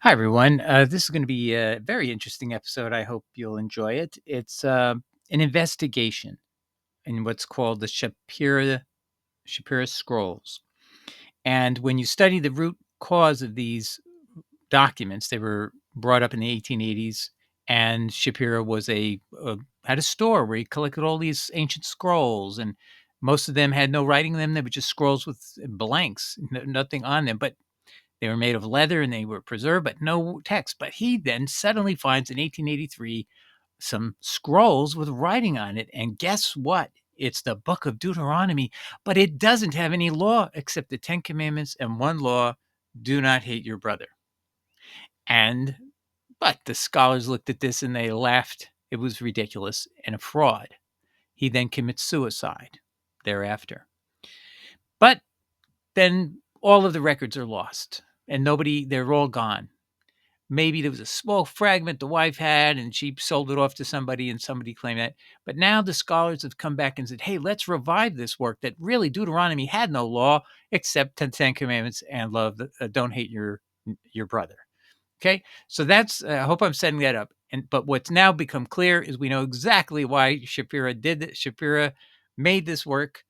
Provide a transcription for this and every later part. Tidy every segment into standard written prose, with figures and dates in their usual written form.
Hi, everyone. This is going to be a very interesting episode. I hope you'll enjoy it. It's an investigation in what's called the Shapira Scrolls. And when you study the root cause of these documents, they were brought up in the 1880s. And Shapira had a store where he collected all these ancient scrolls, and most of them had no writing in them. They were just scrolls with blanks, nothing on them. But they were made of leather and they were preserved, but no text. But he then suddenly finds in 1883 some scrolls with writing on it. And guess what? It's the book of Deuteronomy, but it doesn't have any law except the 10 Commandments and one law: do not hate your brother. But the scholars looked at this and they laughed. It was ridiculous and a fraud. He then commits suicide thereafter. But then all of the records are lost and they're all gone. Maybe there was a small fragment the wife had and she sold it off to somebody and somebody claimed that. But now the scholars have come back and said, hey, let's revive this work that really Deuteronomy had no law except the 10 Commandments and love, don't hate your brother. Okay, so that's, I hope I'm setting that up. But what's now become clear is we know exactly why Shapira did it. Shapira made this work,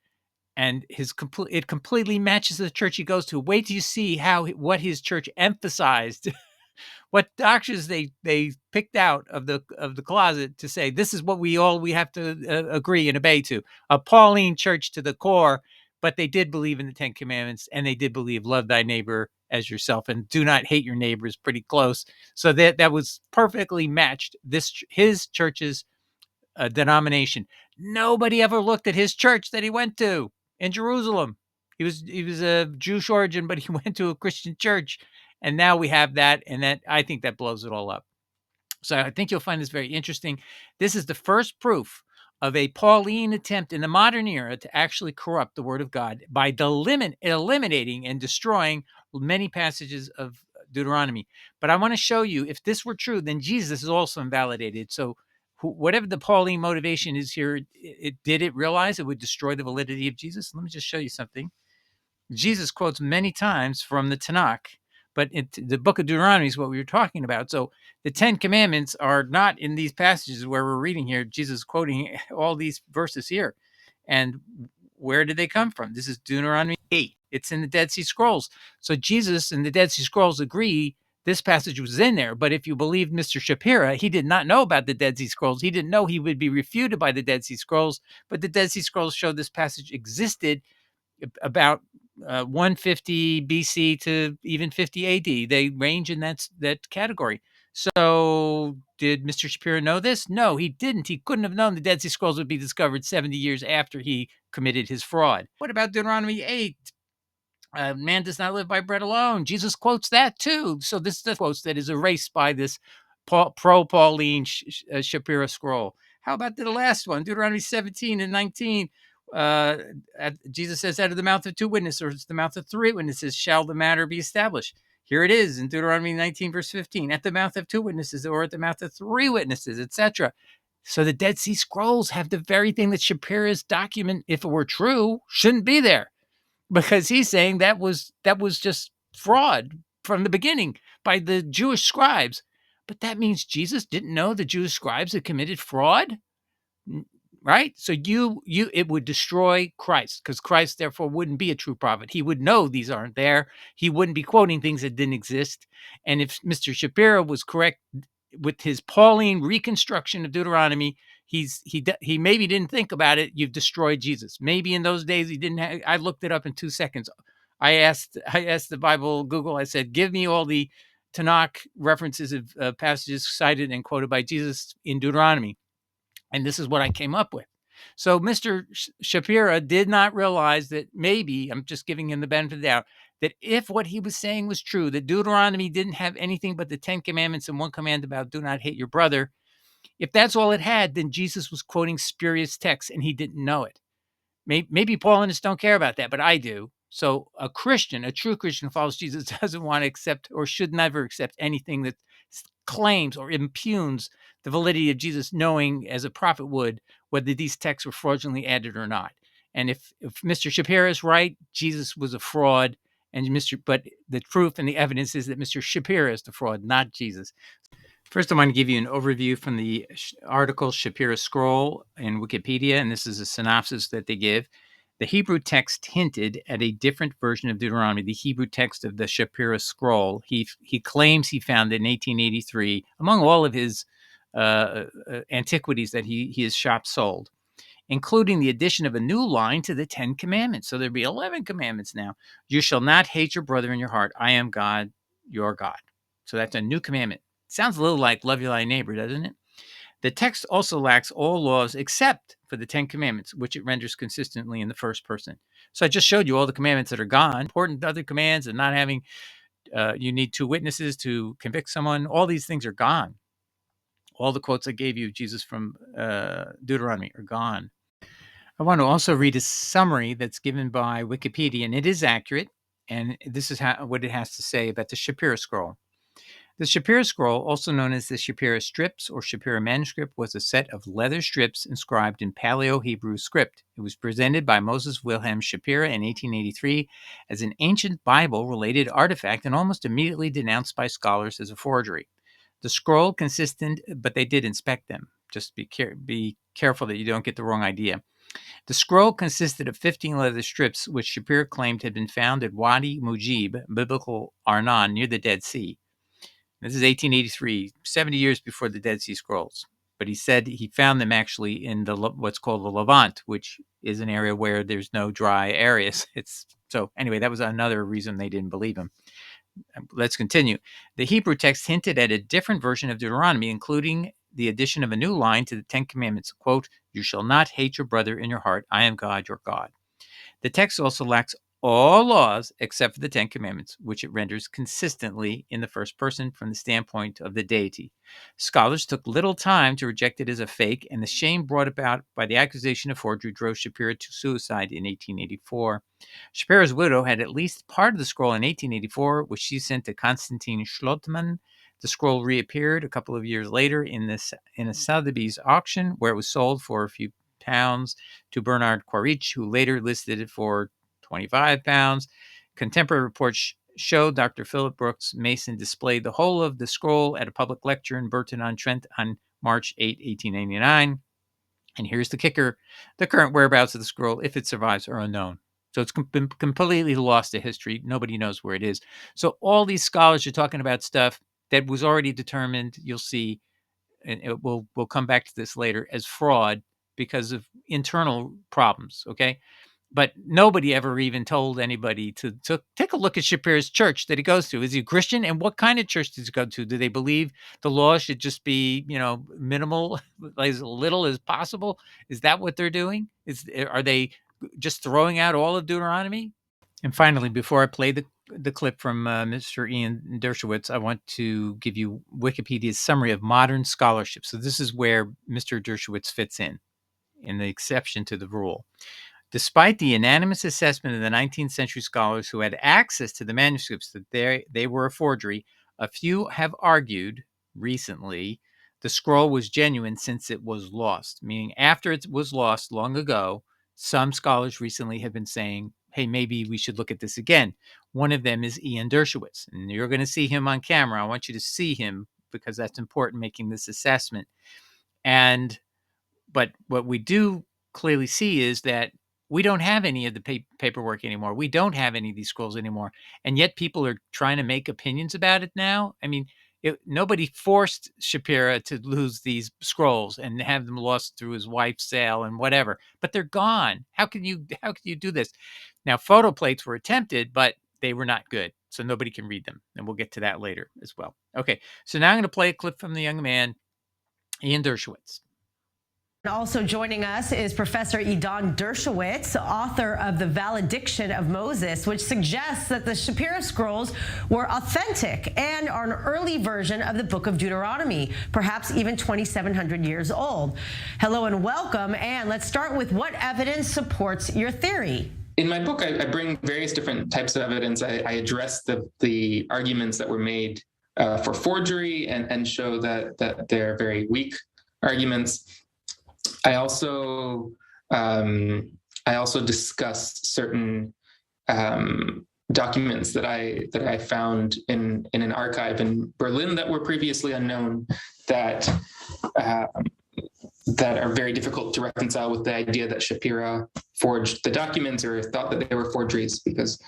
and it completely matches the church he goes to. Wait till you see what his church emphasized, what doctrines they picked out of the closet to say this is what we have to agree and obey to. A Pauline church to the core, but they did believe in the 10 Commandments, and they did believe love thy neighbor as yourself and do not hate your neighbor is pretty close. So that was perfectly matched. His church's denomination. Nobody ever looked at his church that he went to in Jerusalem. He was a Jewish origin, but he went to a Christian church, and now we have that, and that I think that blows it all up. So I think you'll find this very interesting. This is the first proof of a Pauline attempt in the modern era to actually corrupt the Word of God by eliminating and destroying many passages of Deuteronomy. But I want to show you, if this were true, then Jesus is also invalidated. So whatever the Pauline motivation is here, did it realize it would destroy the validity of Jesus? Let me just show you something. Jesus quotes many times from the Tanakh, but the book of Deuteronomy is what we were talking about. So the 10 Commandments are not in these passages where we're reading here. Jesus is quoting all these verses here. And where did they come from? This is Deuteronomy 8. It's in the Dead Sea Scrolls. So Jesus and the Dead Sea Scrolls agree this passage was in there. But if you believe Mr. Shapira, he did not know about the Dead Sea Scrolls. He didn't know he would be refuted by the Dead Sea Scrolls. But the Dead Sea Scrolls show this passage existed about 150 BC to even 50 AD. They range in that category. So did Mr. Shapira know this? No, he didn't. He couldn't have known the Dead Sea Scrolls would be discovered 70 years after he committed his fraud. What about Deuteronomy 8? Man does not live by bread alone. Jesus quotes that too. So this is the quotes that is erased by this pro-Pauline Shapira scroll. How about the last one, Deuteronomy 17 and 19? Jesus says, out of the mouth of two witnesses or the mouth of three witnesses shall the matter be established. Here it is in Deuteronomy 19, verse 15, at the mouth of two witnesses or at the mouth of three witnesses, etc. So the Dead Sea Scrolls have the very thing that Shapira's document, if it were true, shouldn't be there, because he's saying that was just fraud from the beginning by the Jewish scribes. But that means Jesus didn't know the Jewish scribes had committed fraud, right? So it would destroy Christ, because Christ therefore wouldn't be a true prophet. He would know these aren't there. He wouldn't be quoting things that didn't exist. And if Mr. Shapira was correct with his Pauline reconstruction of Deuteronomy, he maybe didn't think about it. You've destroyed Jesus. Maybe in those days he didn't. I looked it up in 2 seconds. I asked the Bible Google. I said, give me all the Tanakh references of passages cited and quoted by Jesus in Deuteronomy, and this is what I came up with. So Mr. Shapira did not realize that maybe, I'm just giving him the benefit of the doubt, that if what he was saying was true, that Deuteronomy didn't have anything but the 10 Commandments and one command about do not hate your brother, if that's all it had, then Jesus was quoting spurious texts and he didn't know it. Maybe Paulinists don't care about that, but I do. So a Christian, a true Christian who follows Jesus, doesn't want to accept or should never accept anything that claims or impugns the validity of Jesus, knowing as a prophet would whether these texts were fraudulently added or not. And if Mr. Shapira is right, Jesus was a fraud, But the proof and the evidence is that Mr. Shapira is the fraud, not Jesus. First, I want to give you an overview from the article Shapira Scroll in Wikipedia, and this is a synopsis that they give. The Hebrew text hinted at a different version of Deuteronomy, the Hebrew text of the Shapira Scroll. He claims he found it in 1883 among all of his antiquities that his shop sold, including the addition of a new line to the 10 Commandments. So there'd be 11 commandments now. You shall not hate your brother in your heart. I am God, your God. So that's a new commandment. Sounds a little like love your thy neighbor, doesn't it? The text also lacks all laws except for the 10 Commandments, which it renders consistently in the first person. So I just showed you all the commandments that are gone. Important other commands and not having, you need 2 witnesses to convict someone. All these things are gone. All the quotes I gave you, Jesus, from Deuteronomy are gone. I want to also read a summary that's given by Wikipedia, and it is accurate. And this is what it has to say about the Shapira Scroll. The Shapira Scroll, also known as the Shapira Strips or Shapira Manuscript, was a set of leather strips inscribed in Paleo-Hebrew script. It was presented by Moses Wilhelm Shapira in 1883 as an ancient Bible-related artifact and almost immediately denounced by scholars as a forgery. The scroll consisted, but they did inspect them. Just be careful that you don't get the wrong idea. The scroll consisted of 15 leather strips, which Shapira claimed had been found at Wadi Mujib, biblical Arnon, near the Dead Sea. This is 1883, 70 years before the Dead Sea Scrolls. But he said he found them actually in what's called the Levant, which is an area where there's no dry areas. So anyway, that was another reason they didn't believe him. Let's continue. The Hebrew text hinted at a different version of Deuteronomy, including the addition of a new line to the 10 Commandments, quote, you shall not hate your brother in your heart. I am God, your God. The text also lacks all laws except for the 10 Commandments, which it renders consistently in the first person from the standpoint of the deity. Scholars took little time to reject it as a fake, and the shame brought about by the accusation of forgery drove Shapira to suicide in 1884. Shapira's widow had at least part of the scroll in 1884, which she sent to Konstantin Schlotman. The scroll reappeared a couple of years later in a Sotheby's auction, where it was sold for a few pounds to Bernard Quaritch, who later listed it for 25 pounds. Contemporary reports show Dr. Philip Brooks Mason displayed the whole of the scroll at a public lecture in Burton-on-Trent on March 8, 1899. And here's the kicker. The current whereabouts of the scroll, if it survives, are unknown. So it's been completely lost to history. Nobody knows where it is. So all these scholars are talking about stuff that was already determined, you'll see, and we'll come back to this later, as fraud because of internal problems, okay? But nobody ever even told anybody to take a look at Shapira's church that he goes to. Is he a Christian? And what kind of church does he go to? Do they believe the law should just be, minimal, as little as possible? Is that what they're doing? Are they just throwing out all of Deuteronomy? And finally, before I play the clip from Mr. Ian Dershowitz, I want to give you Wikipedia's summary of modern scholarship. So this is where Mr. Dershowitz fits in the exception to the rule. Despite the unanimous assessment of the 19th century scholars who had access to the manuscripts that they were a forgery, a few have argued recently the scroll was genuine since it was lost, meaning after it was lost long ago, some scholars recently have been saying, hey, maybe we should look at this again. One of them is Ian Dershowitz, and you're going to see him on camera. I want you to see him because that's important making this assessment. But what we do clearly see is that we don't have any of the paperwork anymore. We don't have any of these scrolls anymore. And yet people are trying to make opinions about it now. I mean, nobody forced Shapira to lose these scrolls and have them lost through his wife's sale and whatever, but they're gone. How can you do this? Now, photo plates were attempted, but they were not good. So nobody can read them. And we'll get to that later as well. Okay. So now I'm going to play a clip from the young man, Ian Dershowitz. Also joining us is Professor Idan Dershowitz, author of The Valediction of Moses, which suggests that the Shapira Scrolls were authentic and are an early version of the book of Deuteronomy, perhaps even 2,700 years old. Hello and welcome, and let's start with what evidence supports your theory. In my book, I bring various different types of evidence. I address the arguments that were made for forgery and show that they're very weak arguments. I also discuss certain documents that I found in an archive in Berlin that were previously unknown, that that are very difficult to reconcile with the idea that Shapira forged the documents or thought that they were forgeries, because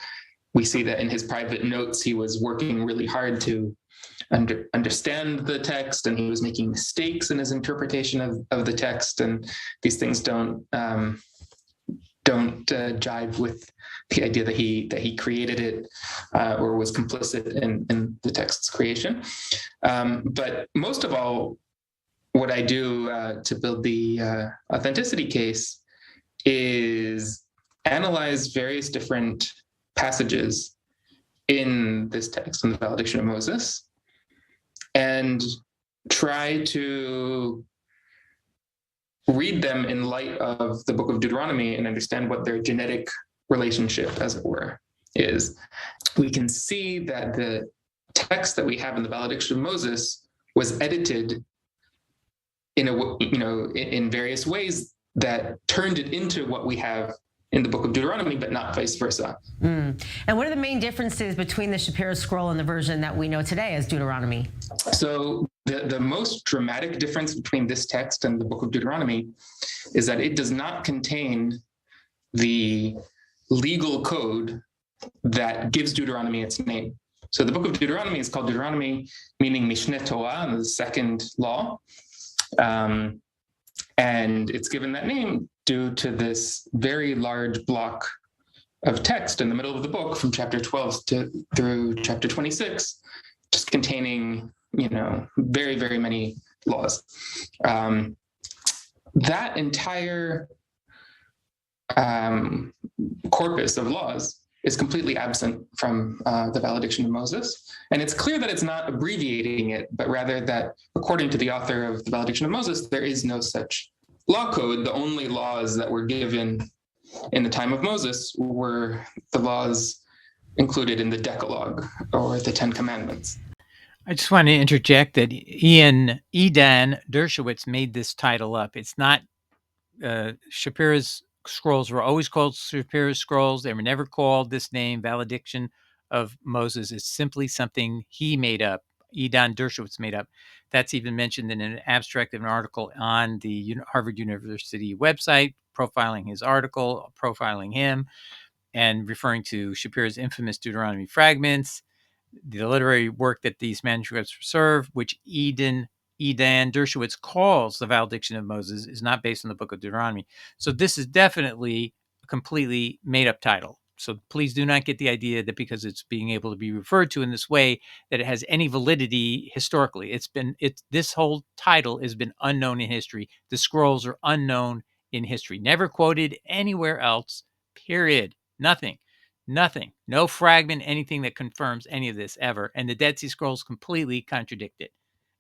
we see that in his private notes he was working really hard to understand the text, and he was making mistakes in his interpretation of the text, and these things don't jive with the idea that he created it or was complicit in the text's creation. But most of all, what I do to build the authenticity case is analyze various different passages in this text, in the Valediction of Moses, and try to read them in light of the book of Deuteronomy and understand what their genetic relationship, as it were, is. We can see that the text that we have in the Valediction of Moses was edited in various ways that turned it into what we have in the book of Deuteronomy, but not vice versa. And what are the main differences between the Shapira Scroll and the version that we know today as Deuteronomy? So the most dramatic difference between this text and the book of Deuteronomy is that it does not contain the legal code that gives Deuteronomy its name. So the book of Deuteronomy is called Deuteronomy, meaning Mishneh Torah, the second law. And it's given that name due to this very large block of text in the middle of the book from chapter 12 through chapter 26, just containing, very, very many laws. That entire corpus of laws is completely absent from the Valediction of Moses. And it's clear that it's not abbreviating it, but rather that, according to the author of the Valediction of Moses, there is no such law code. The only laws that were given in the time of Moses were the laws included in the Decalogue, or the Ten Commandments. I just want to interject that Edan Dershowitz made this title up. It's not Shapira's Scrolls were always called Shapira Scrolls. They were never called this name, Valediction of Moses. It's simply something he made up, Edan Dershowitz made up. That's even mentioned in an abstract of an article on the Harvard University website, profiling his article, profiling him, and referring to Shapira's infamous Deuteronomy fragments, the literary work that these manuscripts preserve, which Edan Dershowitz calls the Valediction of Moses, is not based on the book of Deuteronomy. So this is definitely a completely made-up title. So please do not get the idea that because it's being able to be referred to in this way, that it has any validity historically. This whole title has been unknown in history. The scrolls are unknown in history, never quoted anywhere else, period. Nothing. No fragment, anything that confirms any of this ever. And the Dead Sea Scrolls completely contradict it,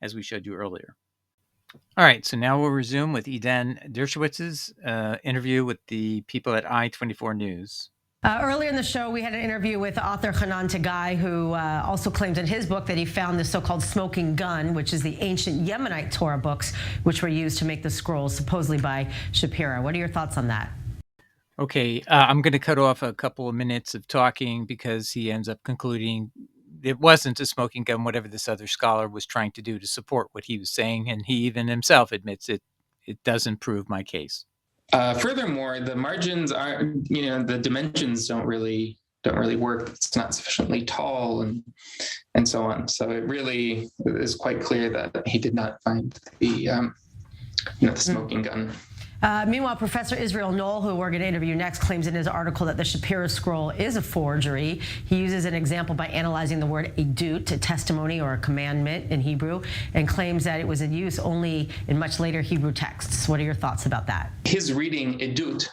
as we showed you earlier. All right, so now we'll resume with Edan Dershowitz's interview with the people at I-24 News. Earlier in the show, we had an interview with author Hanan Tagai, who also claims in his book that he found the so-called smoking gun, which is the ancient Yemenite Torah books, which were used to make the scrolls, supposedly by Shapira. What are your thoughts on that? Okay, I'm going to cut off a couple of minutes of talking because he ends up concluding it wasn't a smoking gun, whatever this other scholar was trying to do to support what he was saying, and he even himself admits it doesn't prove my case. Furthermore, the margins are, the dimensions don't really work. It's not sufficiently tall and so on. So it really is quite clear that he did not find the smoking gun. Meanwhile, Professor Israel Knoll, who we're going to interview next, claims in his article that the Shapira Scroll is a forgery. He uses an example by analyzing the word edut, a testimony or a commandment in Hebrew, and claims that it was in use only in much later Hebrew texts. What are your thoughts about that? His reading edut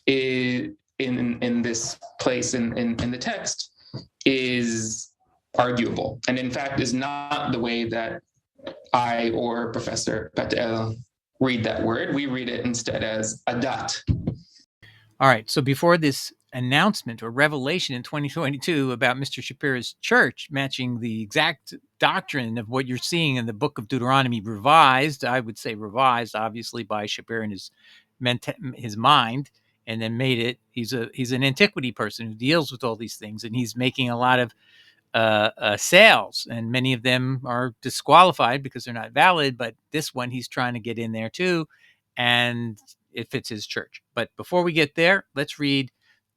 in this place in the text is arguable, and in fact is not the way that I or Professor Patel read that word. We read it instead as adat. All right. So before this announcement or revelation in 2022 about Mr. Shapira's church matching the exact doctrine of what you're seeing in the book of Deuteronomy revised, I would say revised, obviously by Shapira in his mind, and then made it. He's an antiquity person who deals with all these things, and he's making a lot of sales, and many of them are disqualified because they're not valid. But this one, he's trying to get in there too, and it fits his church. But before we get there, let's read.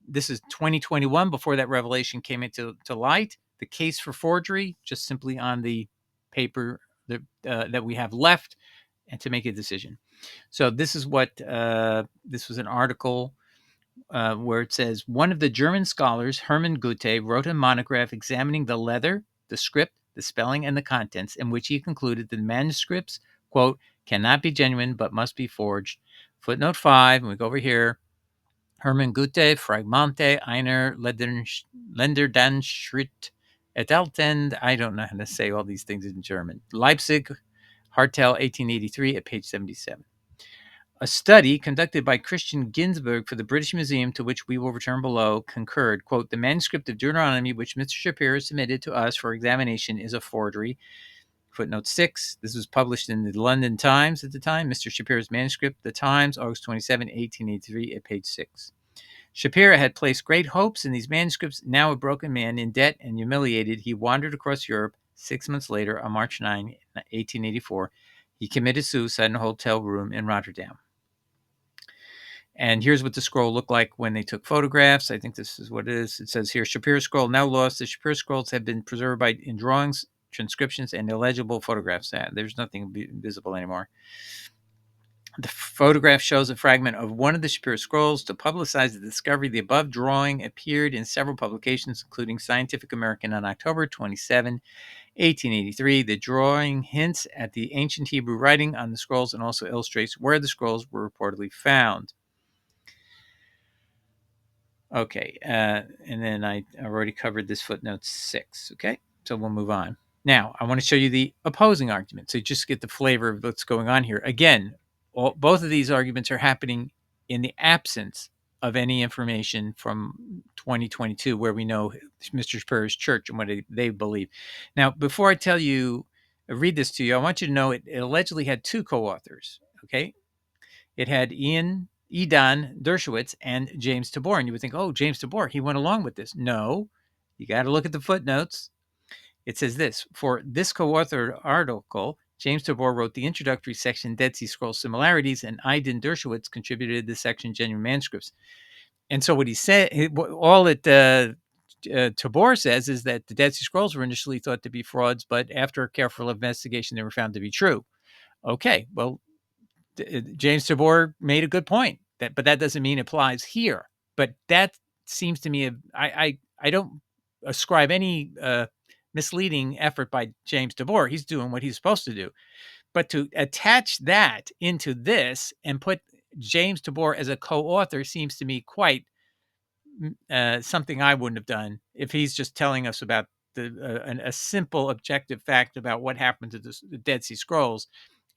This is 2021, before that revelation came into light. The case for forgery, just simply on the paper that we have left, and to make a decision. So this is what this was an article where it says one of the German scholars, Hermann Goethe, wrote a monograph examining the leather, the script, the spelling, and the contents, in which he concluded that the manuscripts, quote, cannot be genuine but must be forged. Footnote 5, and we go over here. Hermann Goethe, Fragmente einer Länderdanschrift erhalten. I don't know how to say all these things in German. Leipzig, Hartel, 1883, at page 77. A study conducted by Christian Ginsburg for the British Museum, to which we will return below, concurred, quote, the manuscript of Deuteronomy, which Mr. Shapira submitted to us for examination, is a forgery. Footnote 6, this was published in the London Times at the time. Mr. Shapira's manuscript, The Times, August 27, 1883, at page 6. Shapira had placed great hopes in these manuscripts. Now a broken man, in debt and humiliated, he wandered across Europe. 6 months later, on March 9, 1884, he committed suicide in a hotel room in Rotterdam. And here's what the scroll looked like when they took photographs. I think this is what it is. It says here, Shapira Scroll now lost. The Shapira Scrolls have been preserved in drawings, transcriptions, and illegible photographs. There's nothing visible anymore. The photograph shows a fragment of one of the Shapira Scrolls. To publicize the discovery, the above drawing appeared in several publications, including Scientific American on October 27, 1883. The drawing hints at the ancient Hebrew writing on the scrolls and also illustrates where the scrolls were reportedly found. Okay, and then I already covered this footnote 6. Okay, so we'll move on. Now, I want to show you the opposing argument, so you just get the flavor of what's going on here. Again, both of these arguments are happening in the absence of any information from 2022, where we know Mr. Shapira's church and what they believe. Now, before I tell you, read this to you, I want you to know it allegedly had two co-authors. Okay, it had Edon Dershowitz and James Tabor. And you would think, oh, James Tabor, he went along with this. No, you got to look at the footnotes. It says this, for this co-authored article, James Tabor wrote the introductory section, Dead Sea Scrolls Similarities, and Edon Dershowitz contributed the section, Genuine Manuscripts. And so what he said, all that Tabor says is that the Dead Sea Scrolls were initially thought to be frauds, but after a careful investigation, they were found to be true. Okay, well, James Tabor made a good point, but that doesn't mean it applies here. But that seems to me, I don't ascribe any misleading effort by James Tabor. He's doing what he's supposed to do. But to attach that into this and put James Tabor as a co-author seems to me quite something I wouldn't have done if he's just telling us about a simple objective fact about what happened to the Dead Sea Scrolls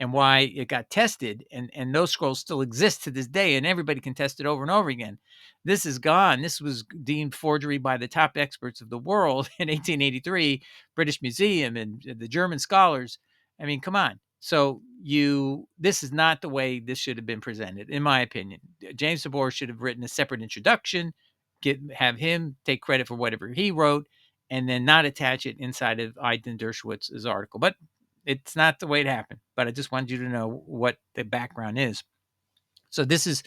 and why it got tested, and those scrolls still exist to this day, and everybody can test it over and over again. This is gone. This was deemed forgery by the top experts of the world in 1883, British Museum and the German scholars. I mean, come on. So this is not the way this should have been presented, in my opinion. James Tabor should have written a separate introduction, have him take credit for whatever he wrote, and then not attach it inside of Edon Dershowitz's article. But it's not the way it happened. But I just wanted you to know what the background is. So this is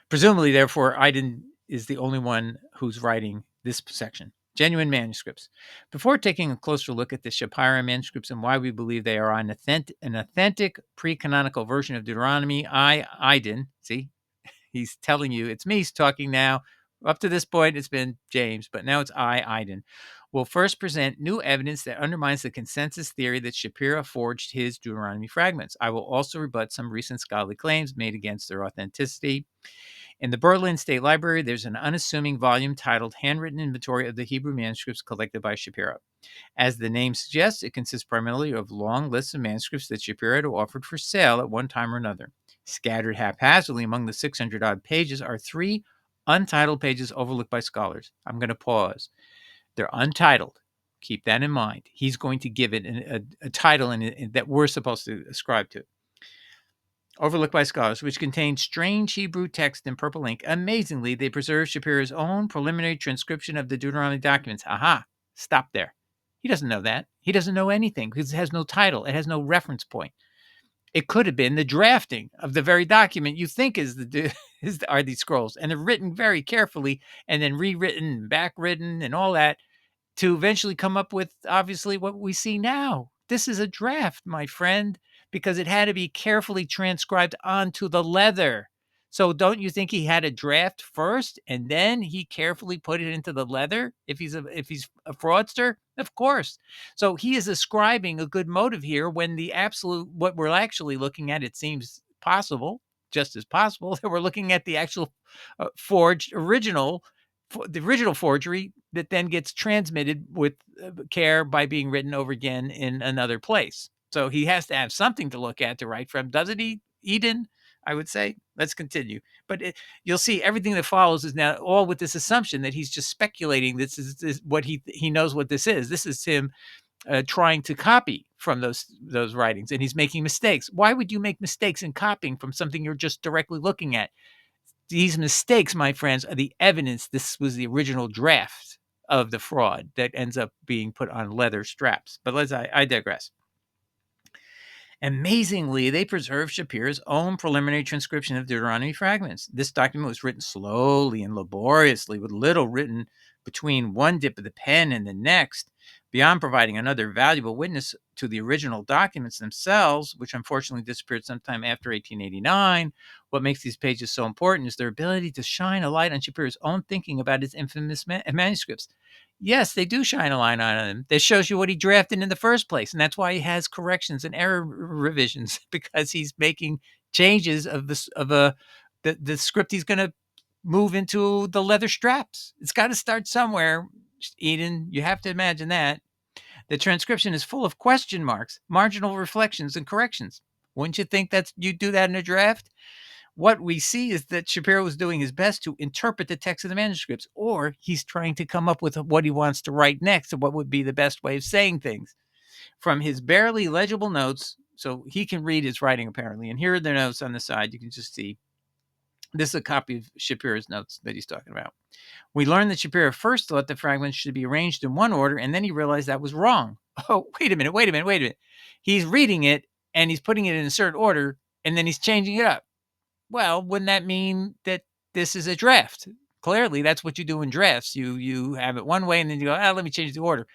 presumably, therefore, Edon is the only one who's writing this section. Genuine manuscripts. Before taking a closer look at the Shapira manuscripts and why we believe they are an authentic pre-canonical version of Deuteronomy, Edon, see, he's telling you, it's me talking now. Up to this point, it's been James, but now it's Edon. Will first present new evidence that undermines the consensus theory that Shapira forged his Deuteronomy fragments. I will also rebut some recent scholarly claims made against their authenticity. In the Berlin State Library, there's an unassuming volume titled Handwritten Inventory of the Hebrew Manuscripts Collected by Shapira. As the name suggests, it consists primarily of long lists of manuscripts that Shapira had offered for sale at one time or another. Scattered haphazardly among the 600-odd pages are 3 untitled pages overlooked by scholars. I'm going to pause. They're untitled. Keep that in mind. He's going to give it a title that we're supposed to ascribe to. overlooked by scholars, which contained strange Hebrew text in purple ink. Amazingly, they preserved Shapira's own preliminary transcription of the Deuteronomy documents. Aha, stop there. He doesn't know that. He doesn't know anything because it has no title. It has no reference point. It could have been the drafting of the very document you think are these scrolls, and they're written very carefully and then rewritten and backwritten and all that to eventually come up with obviously what we see now. This is a draft, my friend, because it had to be carefully transcribed onto the leather. So don't you think he had a draft first and then he carefully put it into the leather if he's a fraudster? Of course. So he is ascribing a good motive here when the absolute what we're actually looking at, it seems possible, just as possible that we're looking at the actual forged original, the original forgery that then gets transmitted with care by being written over again in another place. So he has to have something to look at to write from, doesn't he, Eden? I would say. Let's continue. But you'll see everything that follows is now all with this assumption that he's just speculating. This is what he knows what this is. This is him trying to copy from those writings, and he's making mistakes. Why would you make mistakes in copying from something you're just directly looking at? These mistakes, my friends, are the evidence this was the original draft of the fraud that ends up being put on leather straps. But I digress. Amazingly, they preserved Shapira's own preliminary transcription of Deuteronomy fragments. This document was written slowly and laboriously, with little written between one dip of the pen and the next, beyond providing another valuable witness to the original documents themselves, which unfortunately disappeared sometime after 1889. What makes these pages so important is their ability to shine a light on Shapira's own thinking about his infamous manuscripts. Yes, they do shine a light on him. That shows you what he drafted in the first place, and that's why he has corrections and error revisions because he's making changes of the script he's going to move into the leather straps. It's got to start somewhere, Eden. You have to imagine that. The transcription is full of question marks, marginal reflections, and corrections. Wouldn't you think that you'd do that in a draft? What we see is that Shapiro was doing his best to interpret the text of the manuscripts, or he's trying to come up with what he wants to write next and what would be the best way of saying things. From his barely legible notes, so he can read his writing apparently, and here are the notes on the side. You can just see. This is a copy of Shapiro's notes that he's talking about. We learned that Shapiro first thought the fragments should be arranged in one order, and then he realized that was wrong. Oh, wait a minute. He's reading it, and he's putting it in a certain order, and then he's changing it up. Well, wouldn't that mean that this is a draft? Clearly, that's what you do in drafts. You have it one way, and then you go, let me change the order.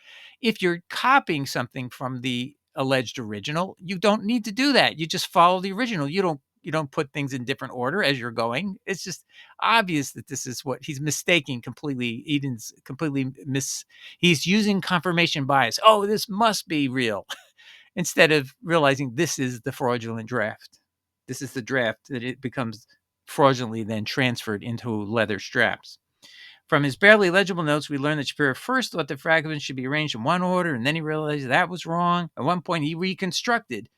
If you're copying something from the alleged original, you don't need to do that. You just follow the original. You don't put things in different order as you're going. It's just obvious that this is what he's mistaking completely. Eden's completely he's using confirmation bias. Oh, this must be real, instead of realizing this is the fraudulent draft. This is the draft that it becomes fraudulently then transferred into leather straps. From his barely legible notes, we learn that Shapiro first thought the fragments should be arranged in one order, and then he realized that was wrong. At one point, he reconstructed.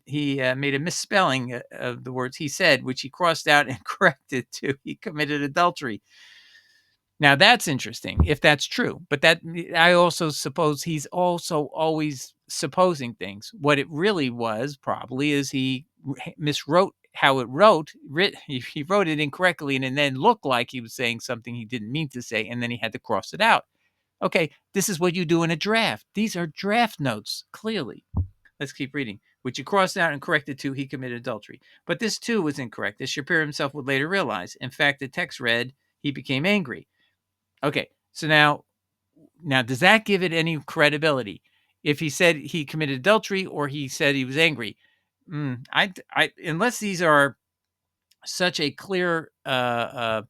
He made a misspelling of the words he said, which he crossed out and corrected to he committed adultery. Now, that's interesting, if that's true. But that I also suppose he's also always supposing things. What it really was probably is he miswrote how it he wrote it incorrectly, and then looked like he was saying something he didn't mean to say, and then he had to cross it out. Okay, this is what you do in a draft. These are draft notes, clearly. Let's keep reading. Which he crossed out and corrected to he committed adultery. But this too was incorrect, as Shapiro himself would later realize. In fact, the text read, he became angry. Okay, so now does that give it any credibility? If he said he committed adultery or he said he was angry, unless these are such a clear, I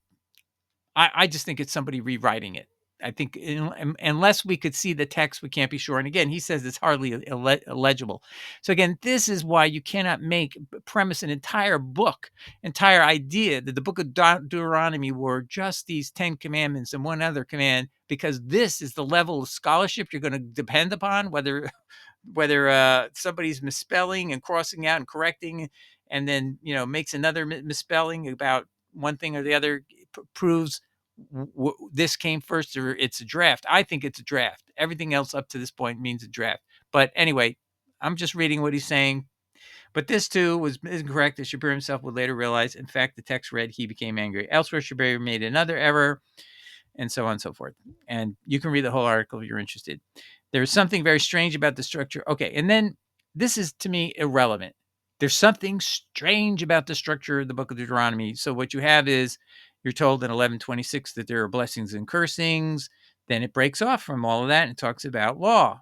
just think it's somebody rewriting it. I think unless we could see the text, we can't be sure. And again, he says it's hardly illegible. So again, this is why you cannot premise an entire book, entire idea that the book of Deuteronomy were just these 10 commandments and one other command, because this is the level of scholarship you're going to depend upon, whether somebody's misspelling and crossing out and correcting, and then makes another misspelling about one thing or the other, proves this came first or it's a draft. I think it's a draft. Everything else up to this point means a draft. But anyway, I'm just reading what he's saying. But this too was incorrect, as Shapira himself would later realize. In fact, the text read, he became angry. Elsewhere, Shapira made another error, and so on and so forth. And you can read the whole article if you're interested. There's something very strange about the structure. Okay, and then this is, to me, irrelevant. There's something strange about the structure of the book of Deuteronomy. So what you have is, you're told in 11:26 that there are blessings and cursings. Then it breaks off from all of that and talks about law.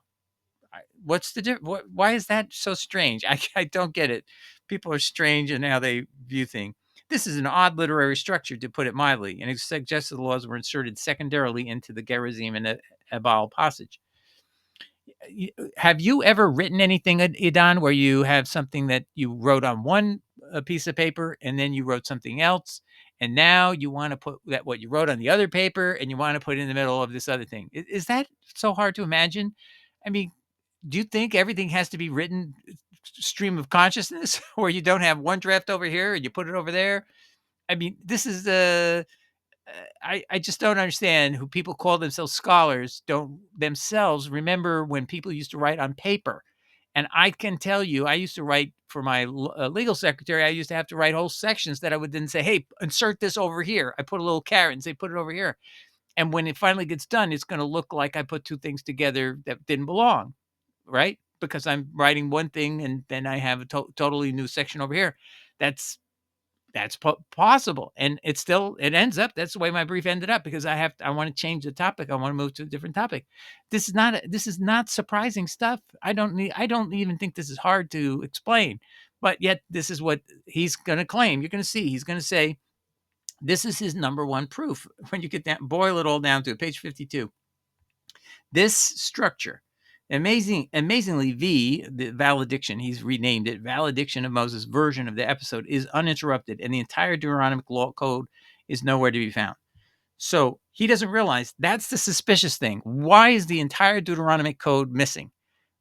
What's the difference? Why is that so strange? I don't get it. People are strange in how they view things. This is an odd literary structure, to put it mildly, and it suggests the laws were inserted secondarily into the Gerizim and Ebal passage. Have you ever written anything, Idan, where you have something that you wrote on one piece of paper and then you wrote something else, and now you want to put that what you wrote on the other paper and you want to put it in the middle of this other thing? Is that so hard to imagine? I mean, do you think everything has to be written stream of consciousness where you don't have one draft over here and you put it over there? I mean, this is I just don't understand who people call themselves scholars don't themselves remember when people used to write on paper. And I can tell you, I used to write for my legal secretary. I used to have to write whole sections that I would then say, hey, insert this over here. I put a little caret and say, put it over here. And when it finally gets done, it's going to look like I put two things together that didn't belong, right? Because I'm writing one thing and then I have a totally new section over here. That's possible, and it ends up, that's the way my brief ended up, because I want to change the topic. I want to move to a different topic. This is not surprising stuff. I don't even think this is hard to explain, but yet this is what he's going to claim. You're going to see he's going to say this is his number one proof. When you get that, boil it all down to page 52, this structure, amazingly, the valediction, he's renamed it, Valediction of Moses version of the episode, is uninterrupted, and the entire Deuteronomic law code is nowhere to be found. So he doesn't realize that's the suspicious thing. Why is the entire Deuteronomic code missing?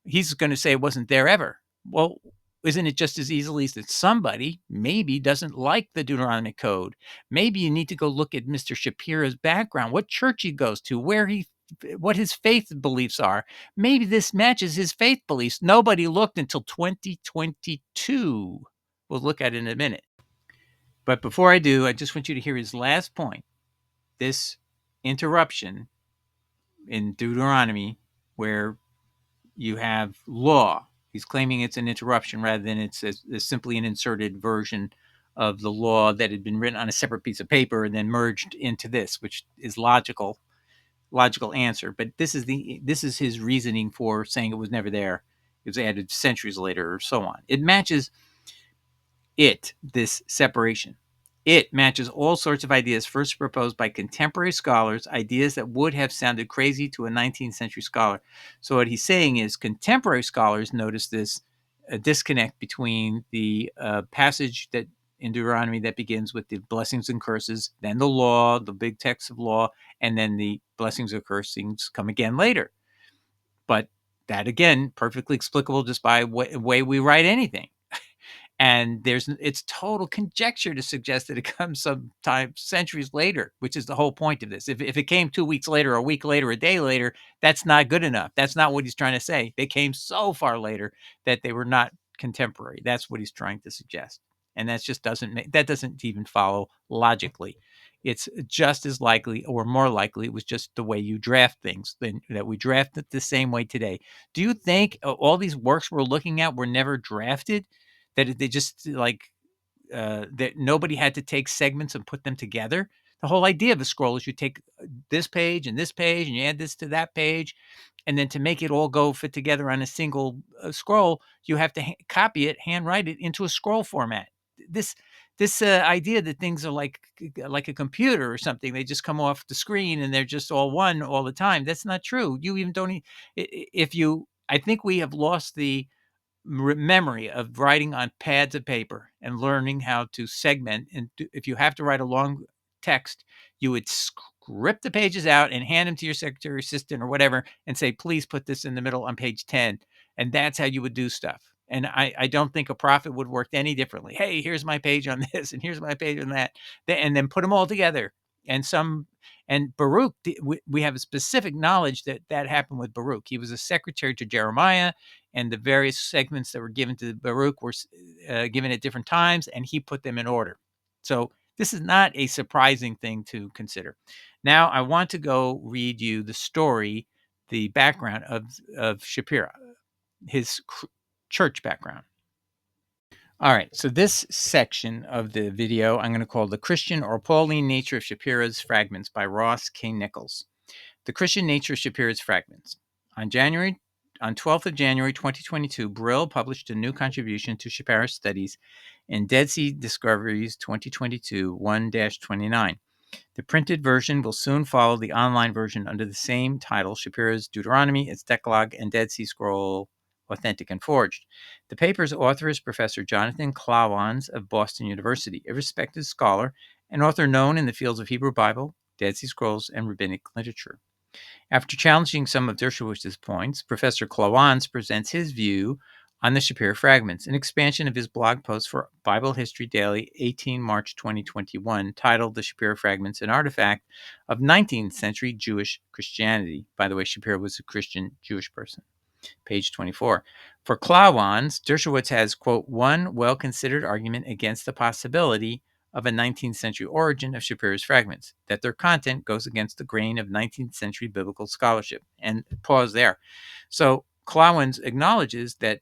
He's going to say it wasn't there ever. Well, isn't it just as easily as that somebody maybe doesn't like the Deuteronomic code? Maybe you need to go look at Mr. Shapira's background, what church he goes to, what his faith beliefs are. Maybe this matches his faith beliefs. Nobody looked until 2022. We'll look at it in a minute. But before I do, I just want you to hear his last point. This interruption in Deuteronomy, where you have law. He's claiming it's an interruption rather than it's simply an inserted version of the law that had been written on a separate piece of paper and then merged into this, which is logical answer. But this is his reasoning for saying it was never there. It was added centuries later, or so on. It matches this separation. It matches all sorts of ideas first proposed by contemporary scholars, ideas that would have sounded crazy to a 19th century scholar. So what he's saying is contemporary scholars notice this disconnect between the passage that in Deuteronomy that begins with the blessings and curses, then the law, the big text of law, and then the blessings or cursings come again later. But that, again, perfectly explicable just by way we write anything. And it's total conjecture to suggest that it comes sometime centuries later, which is the whole point of this. If it came 2 weeks later, a week later, a day later, that's not good enough. That's not what he's trying to say. They came so far later that they were not contemporary. That's what he's trying to suggest. And that just doesn't even follow logically. It's just as likely, or more likely, it was just the way you draft things, that we draft it the same way today. Do you think all these works we're looking at were never drafted? That they just that nobody had to take segments and put them together? The whole idea of a scroll is you take this page and you add this to that page, and then to make it all go fit together on a single scroll, you have to copy it, handwrite it into a scroll format. This idea that things are like a computer or something, they just come off the screen and they're just all one all the time. That's not true. You even don't. I think we have lost the memory of writing on pads of paper and learning how to segment. And if you have to write a long text, you would script the pages out and hand them to your secretary assistant or whatever and say, please put this in the middle on page 10. And that's how you would do stuff. And I don't think a prophet would work any differently. Hey, here's my page on this and here's my page on that, and then put them all together. And Baruch, we have a specific knowledge that happened with Baruch. He was a secretary to Jeremiah. and the various segments that were given to Baruch were given at different times, and he put them in order. So this is not a surprising thing to consider. Now, I want to go read you the story, the background of Shapira, his church background. All right, so this section of the video I'm going to call The Christian or Pauline Nature of Shapira's Fragments by Ross K. Nichols. The Christian Nature of Shapira's Fragments. On 12th of January 2022, Brill published a new contribution to Shapira's studies in Dead Sea Discoveries 2022 1-29. The printed version will soon follow the online version under the same title, Shapira's Deuteronomy, its Decalogue, and Dead Sea Scroll, Authentic and Forged. The paper's author is Professor Jonathan Klawans of Boston University, a respected scholar and author known in the fields of Hebrew Bible, Dead Sea Scrolls, and rabbinic literature. After challenging some of Dershowitz's points, Professor Klawans presents his view on the Shapira fragments, an expansion of his blog post for Bible History Daily, 18 March 2021, titled The Shapira Fragments, an Artifact of 19th Century Jewish Christianity. By the way, Shapira was a Christian Jewish person. Page 24. For Klawans, Dershowitz has, quote, one well-considered argument against the possibility of a 19th century origin of Shapira's fragments, that their content goes against the grain of 19th century biblical scholarship. And pause there. So Klawans acknowledges that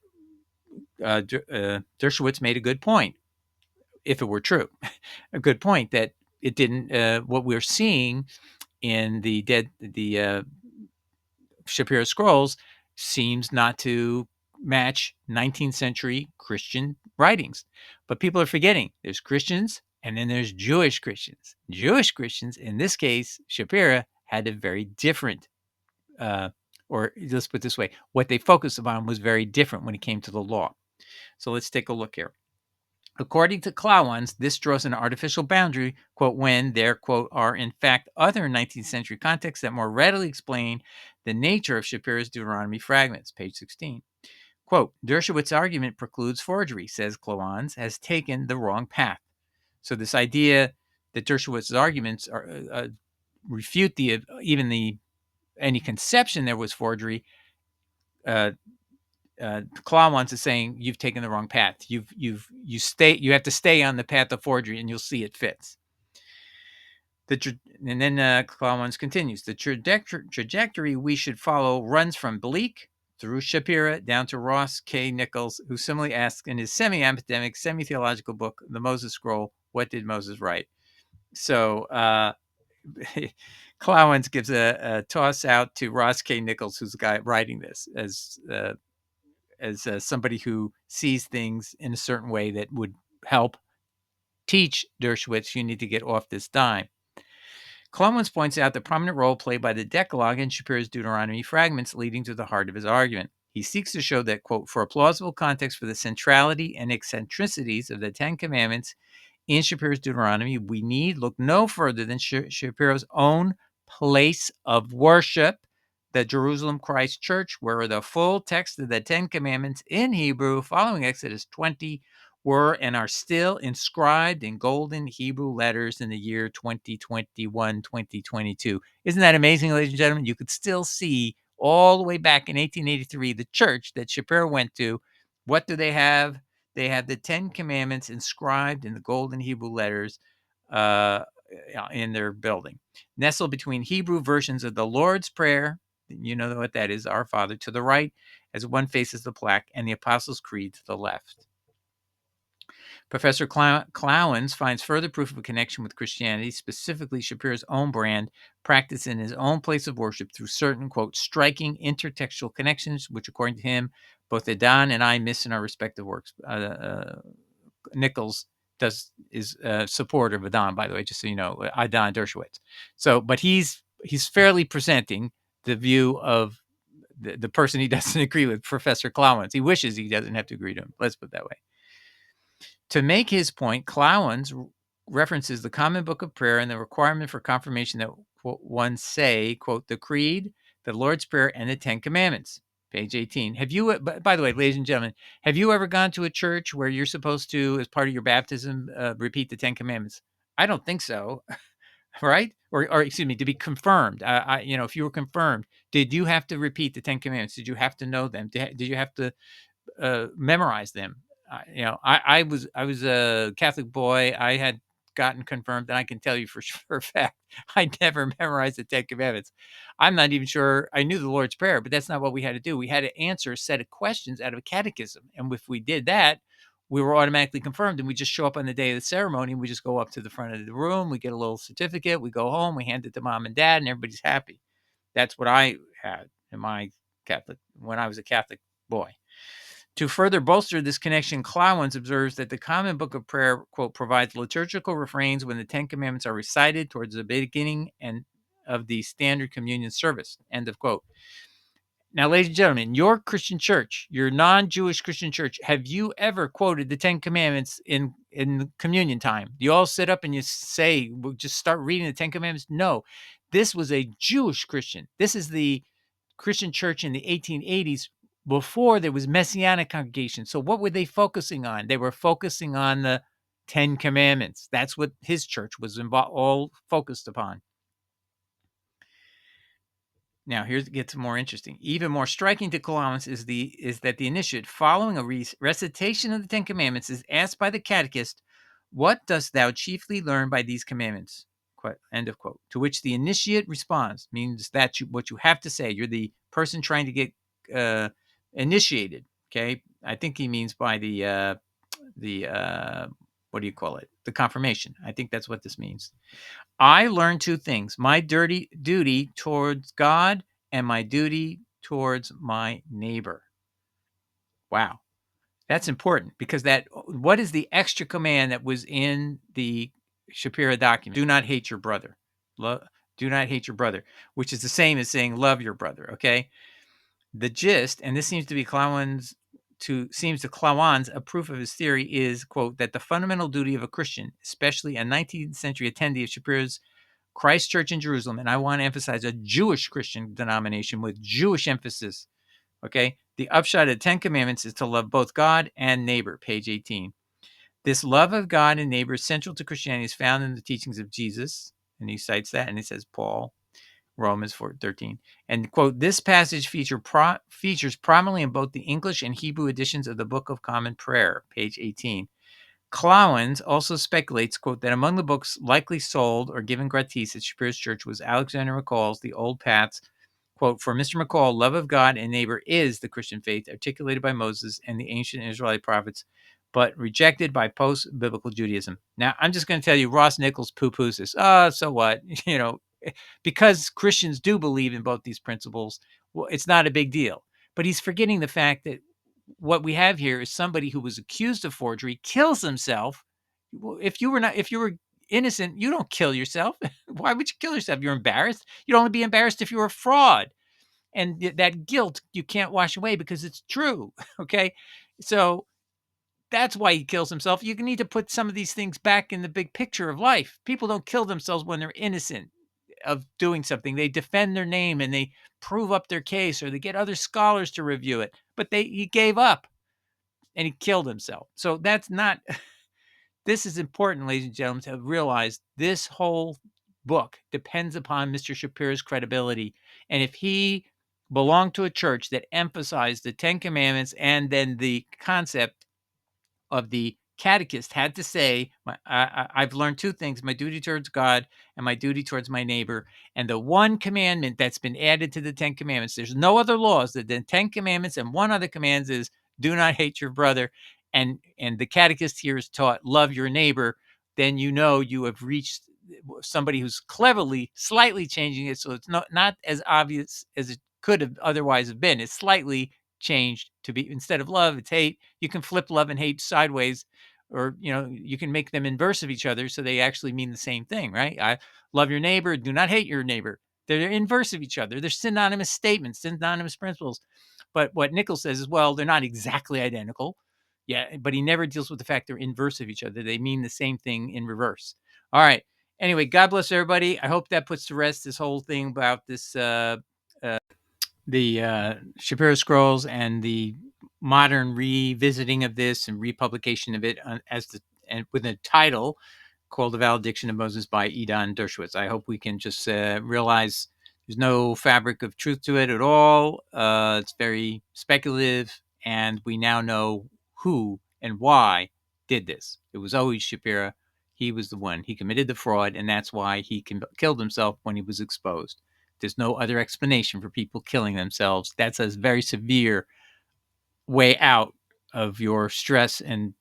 Dershowitz made a good point, if it were true, a good point that it didn't, what we're seeing in the Shapira Scrolls seems not to match 19th century Christian writings. But people are forgetting there's Christians and then there's Jewish Christians. Jewish Christians, in this case, Shapira had a very different, or let's put it this way, what they focused upon was very different when it came to the law. So let's take a look here. According to Klawans, this draws an artificial boundary, quote, when there, quote, are in fact other 19th century contexts that more readily explain the nature of Shapira's Deuteronomy fragments, page 16. Quote, Dershowitz's argument precludes forgery, says Klawans, has taken the wrong path. So this idea that Dershowitz's arguments are, refute any conception there was forgery, Klawans is saying you've taken the wrong path. You have to stay on the path of forgery, and you'll see it fits. And then Klawans continues. The trajectory we should follow runs from Bleak through Shapira down to Ross K. Nichols, who similarly asks in his semi-academic, semi-theological book, The Moses Scroll, what did Moses write? So Klawans gives a toss out to Ross K. Nichols, who's the guy writing this, as somebody who sees things in a certain way that would help teach Dershowitz, you need to get off this dime. Klawans points out the prominent role played by the Decalogue in Shapira's Deuteronomy fragments, leading to the heart of his argument. He seeks to show that, quote, for a plausible context for the centrality and eccentricities of the Ten Commandments in Shapira's Deuteronomy, we need look no further than Shapira's own place of worship, the Jerusalem Christ Church, where the full text of the Ten Commandments in Hebrew following Exodus 20 were and are still inscribed in golden Hebrew letters in the year 2021, 2022. Isn't that amazing, ladies and gentlemen? You could still see all the way back in 1883, the church that Shapira went to. What do they have? They have the Ten Commandments inscribed in the golden Hebrew letters in their building. Nestled between Hebrew versions of the Lord's Prayer, you know what that is, Our Father, to the right as one faces the plaque, and the Apostles' Creed to the left. Professor Klawans finds further proof of a connection with Christianity, specifically Shapira's own brand, practiced in his own place of worship through certain, quote, striking intertextual connections, which, according to him, both Adon and I miss in our respective works. Nichols is a supporter of Adon, by the way, just so you know, Adon Dershowitz. So, but he's fairly presenting the view of the person he doesn't agree with, Professor Klawans. He wishes he doesn't have to agree to him. Let's put it that way. To make his point, Klawans references the Common Book of Prayer and the requirement for confirmation that, quote, one say, quote, the Creed, the Lord's Prayer, and the Ten Commandments. Page 18. Have you, by the way, ladies and gentlemen, have you ever gone to a church where you're supposed to, as part of your baptism, repeat the Ten Commandments? I don't think so. right? Or excuse me, to be confirmed. If you were confirmed, did you have to repeat the 10 Commandments? Did you have to know them? Did you have to memorize them? I was a Catholic boy. I had gotten confirmed, and I can tell you for a fact, I never memorized the 10 Commandments. I'm not even sure I knew the Lord's Prayer, but that's not what we had to do. We had to answer a set of questions out of a catechism, and if we did that, we were automatically confirmed, and we just show up on the day of the ceremony. We just go up to the front of the room, we get a little certificate, we go home, we hand it to mom and dad, and everybody's happy. That's what I had in my Catholic when I was a Catholic boy. To further bolster this connection, Clowens observes that the Common Book of Prayer, quote, provides liturgical refrains when the 10 Commandments are recited towards the beginning and of the standard communion service, end of quote. Now, ladies and gentlemen, your Christian church, your non-Jewish Christian church, have you ever quoted the 10 Commandments in communion time? Do you all sit up and you say, we'll just start reading the 10 Commandments? No, this was a Jewish Christian. This is the Christian church in the 1880s before there was Messianic congregation. So what were they focusing on? They were focusing on the 10 Commandments. That's what his church was all focused upon. Now, here it gets more interesting. Even more striking to Colossians is that the initiate, following a recitation of the 10 Commandments, is asked by the catechist, "What dost thou chiefly learn by these commandments?" End of quote. To which the initiate responds, means that what you have to say. You're the person trying to get initiated. Okay, I think he means by the what do you call it? The confirmation. I think that's what this means. I learned two things: my duty towards God and my duty towards my neighbor. Wow. That's important because what is the extra command that was in the Shapira document? Do not hate your brother. Do not hate your brother, which is the same as saying love your brother. Okay. The gist, and this seems to Clowens a proof of his theory, is, quote, that the fundamental duty of a Christian, especially a 19th century attendee of Shapira's Christ Church in Jerusalem, and I want to emphasize a Jewish Christian denomination with Jewish emphasis, okay? The upshot of the 10 Commandments is to love both God and neighbor, page 18. This love of God and neighbor, central to Christianity, is found in the teachings of Jesus, and he cites that, and he says Paul, Romans 4:13. And, quote, this passage features prominently in both the English and Hebrew editions of the Book of Common Prayer, page 18. Clowens also speculates, quote, that among the books likely sold or given gratis at Shapira's church was Alexander McCall's The Old Paths. Quote, for Mr. McCall, love of God and neighbor is the Christian faith articulated by Moses and the ancient Israelite prophets, but rejected by post-biblical Judaism. Now, I'm just going to tell you, Ross Nichols poo-poos this. So what? Because Christians do believe in both these principles, well, it's not a big deal. But he's forgetting the fact that what we have here is somebody who was accused of forgery kills himself. If you were innocent, you don't kill yourself. Why would you kill yourself? You're embarrassed. You'd only be embarrassed if you were a fraud. And that guilt you can't wash away because it's true. Okay. So that's why he kills himself. You need to put some of these things back in the big picture of life. People don't kill themselves when they're innocent of doing something. They defend their name and they prove up their case, or they get other scholars to review it. But he gave up and he killed himself. So that's not. This is important, ladies and gentlemen, to realize this whole book depends upon Mr. Shapira's credibility. And if he belonged to a church that emphasized the 10 Commandments and then the concept of the catechist had to say, I've learned two things: my duty towards God and my duty towards my neighbor. And the one commandment that's been added to the 10 Commandments, there's no other laws. The 10 Commandments and one other command is do not hate your brother. And the catechist here is taught love your neighbor. Then you have reached somebody who's cleverly, slightly changing it so it's not as obvious as it could have otherwise have been. It's slightly changed to be, instead of love, it's hate. You can flip love and hate sideways, or you can make them inverse of each other so they actually mean the same thing, right? I love your neighbor, do not hate your neighbor. They're inverse of each other. They're synonymous statements, synonymous principles. But what Nichols says is, well, they're not exactly identical. Yeah, but he never deals with the fact they're inverse of each other. They mean the same thing in reverse. All right. Anyway, God bless everybody. I hope that puts to rest this whole thing about this the Shapira Scrolls and the modern revisiting of this and republication of it and with a title called The Valediction of Moses by Edan Dershowitz. I hope we can just realize there's no fabric of truth to it at all. It's very speculative, and we now know who and why did this. It was always Shapira. He was the one. He committed the fraud, and that's why he killed himself when he was exposed. There's no other explanation for people killing themselves. That's a very severe way out of your stress and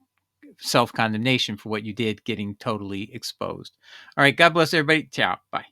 self-condemnation for what you did, getting totally exposed. All right. God bless everybody. Ciao. Bye.